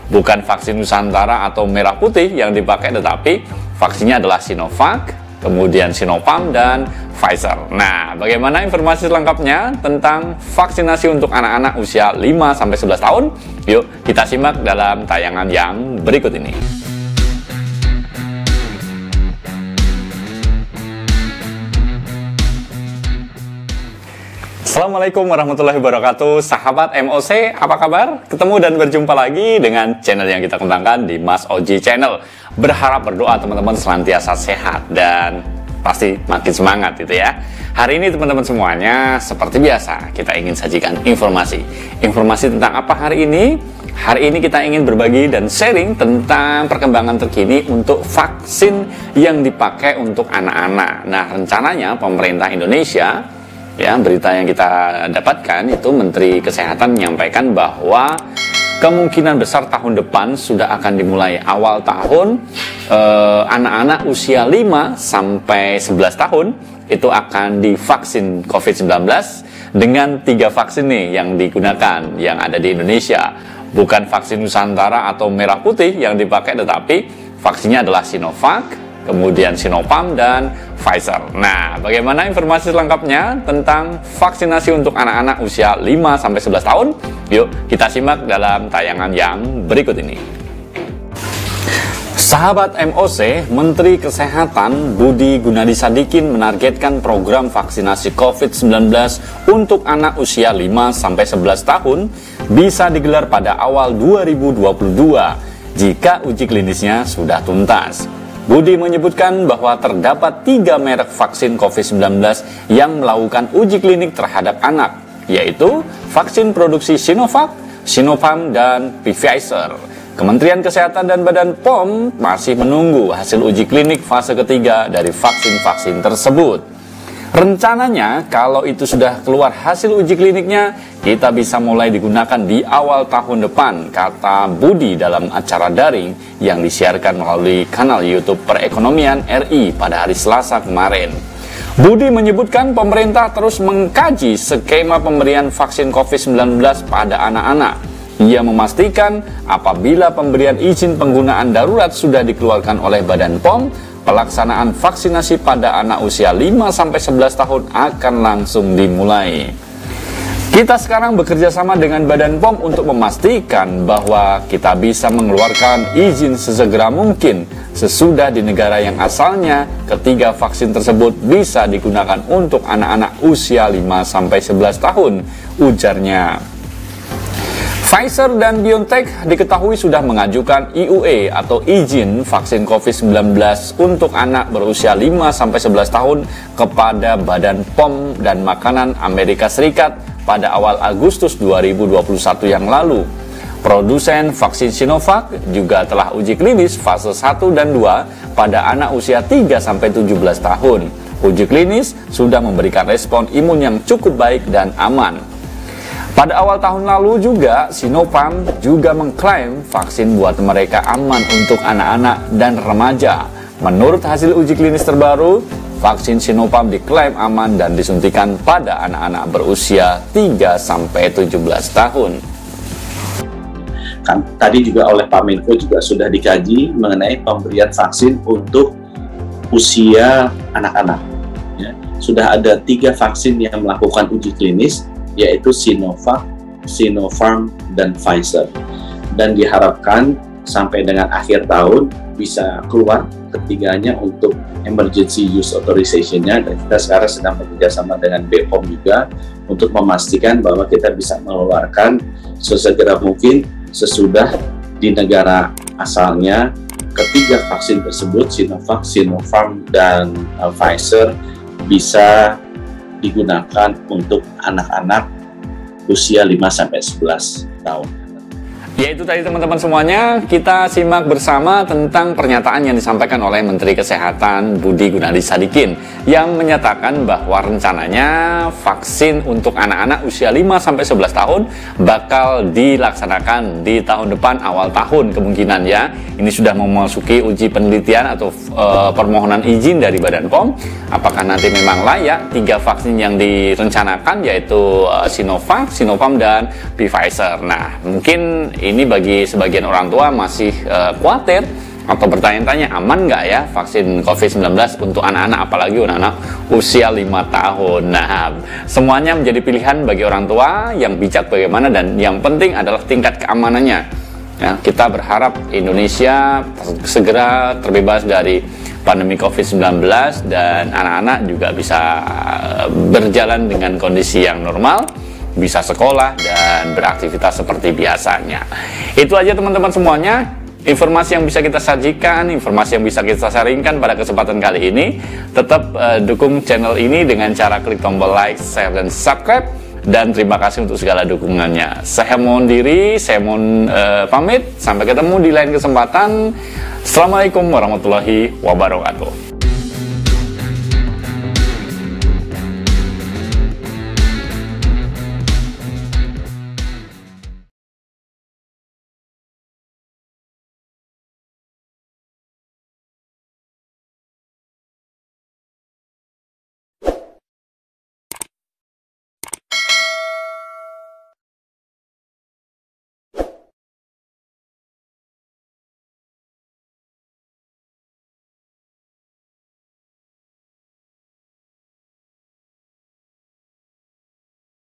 bukan vaksin Nusantara atau merah putih yang dipakai, tetapi vaksinnya adalah Sinovac, kemudian Sinopharm, dan Pfizer. Nah, bagaimana informasi selengkapnya tentang vaksinasi untuk anak-anak usia 5-11 tahun? Yuk, kita simak dalam tayangan yang berikut ini. Assalamualaikum warahmatullahi wabarakatuh, sahabat MOC, apa kabar? Ketemu dan berjumpa lagi dengan channel yang kita kembangkan di Mas Oji Channel. Berharap berdoa teman-teman senantiasa sehat dan pasti makin semangat gitu ya. Hari ini teman-teman semuanya, seperti biasa kita ingin sajikan informasi tentang apa hari ini? Hari ini kita ingin berbagi dan sharing tentang perkembangan terkini untuk vaksin yang dipakai untuk anak-anak. Nah, rencananya pemerintah Indonesia, ya, berita yang kita dapatkan itu Menteri Kesehatan menyampaikan bahwa kemungkinan besar tahun depan sudah akan dimulai awal tahun, anak-anak usia 5-11 tahun itu akan divaksin COVID-19 dengan 3 vaksin nih yang digunakan, yang ada di Indonesia. Bukan vaksin Nusantara atau merah putih yang dipakai, tetapi vaksinnya adalah Sinovac, kemudian Sinopharm, dan Pfizer. Nah, bagaimana informasi selengkapnya tentang vaksinasi untuk anak-anak usia 5-11 tahun? Yuk, kita simak dalam tayangan yang berikut ini. Sahabat MOC, Menteri Kesehatan Budi Gunadisadikin menargetkan program vaksinasi COVID-19 untuk anak usia 5-11 tahun bisa digelar pada awal 2022 jika uji klinisnya sudah tuntas. Budi menyebutkan bahwa terdapat 3 merek vaksin COVID-19 yang melakukan uji klinik terhadap anak, yaitu vaksin produksi Sinovac, Sinopharm, dan Pfizer. Kementerian Kesehatan dan Badan POM masih menunggu hasil uji klinik fase ketiga dari vaksin-vaksin tersebut. Rencananya kalau itu sudah keluar hasil uji kliniknya, kita bisa mulai digunakan di awal tahun depan, kata Budi dalam acara daring yang disiarkan melalui kanal YouTube Perekonomian RI pada hari Selasa kemarin. Budi menyebutkan pemerintah terus mengkaji skema pemberian vaksin COVID-19 pada anak-anak. Ia memastikan apabila pemberian izin penggunaan darurat sudah dikeluarkan oleh Badan POM, pelaksanaan vaksinasi pada anak usia 5-11 tahun akan langsung dimulai. Kita sekarang bekerja sama dengan Badan POM untuk memastikan bahwa kita bisa mengeluarkan izin sesegera mungkin sesudah di negara yang asalnya ketiga vaksin tersebut bisa digunakan untuk anak-anak usia 5-11 tahun, ujarnya. Pfizer dan BioNTech diketahui sudah mengajukan IUE atau izin vaksin COVID-19 untuk anak berusia 5-11 tahun kepada Badan POM dan Makanan Amerika Serikat pada awal Agustus 2021 yang lalu. Produsen vaksin Sinovac juga telah uji klinis fase 1 dan 2 pada anak usia 3-17 tahun. Uji klinis sudah memberikan respon imun yang cukup baik dan aman. Pada awal tahun lalu juga, Sinopharm juga mengklaim vaksin buat mereka aman untuk anak-anak dan remaja. Menurut hasil uji klinis terbaru, vaksin Sinopharm diklaim aman dan disuntikan pada anak-anak berusia 3-17 tahun. Kan tadi juga oleh Pak Menko juga sudah dikaji mengenai pemberian vaksin untuk usia anak-anak. Ya, sudah ada 3 vaksin yang melakukan uji klinis, yaitu Sinovac, Sinopharm, dan Pfizer. Dan diharapkan sampai dengan akhir tahun bisa keluar ketiganya untuk emergency use authorization-nya, dan kita sekarang sedang bekerjasama dengan BPOM juga untuk memastikan bahwa kita bisa mengeluarkan sesegera mungkin sesudah di negara asalnya ketiga vaksin tersebut, Sinovac, Sinopharm, dan Pfizer, bisa digunakan untuk anak-anak usia 5-11 tahun. Ya, itu tadi teman-teman semuanya, kita simak bersama tentang pernyataan yang disampaikan oleh Menteri Kesehatan Budi Gunadisadikin yang menyatakan bahwa rencananya vaksin untuk anak-anak usia 5-11 tahun bakal dilaksanakan di tahun depan, awal tahun kemungkinan ya. Ini sudah memasuki uji penelitian atau permohonan izin dari Badan POM. Apakah nanti memang layak 3 vaksin yang direncanakan, yaitu Sinovac, Sinopharm, dan Pfizer. Nah, mungkin ini bagi sebagian orang tua masih khawatir atau bertanya-tanya, aman nggak ya vaksin COVID-19 untuk anak-anak, apalagi anak-anak usia 5 tahun. Nah, semuanya menjadi pilihan bagi orang tua yang bijak bagaimana, dan yang penting adalah tingkat keamanannya. Ya, kita berharap Indonesia segera terbebas dari pandemi COVID-19 dan anak-anak juga bisa berjalan dengan kondisi yang normal, bisa sekolah dan beraktivitas seperti biasanya. Itu aja teman-teman semuanya, informasi yang bisa kita sajikan, informasi yang bisa kita sharingkan pada kesempatan kali ini. Tetap dukung channel ini dengan cara klik tombol like, share, dan subscribe. Dan terima kasih untuk segala dukungannya. Saya mohon diri, saya mohon pamit. Sampai ketemu di lain kesempatan. Assalamualaikum warahmatullahi wabarakatuh.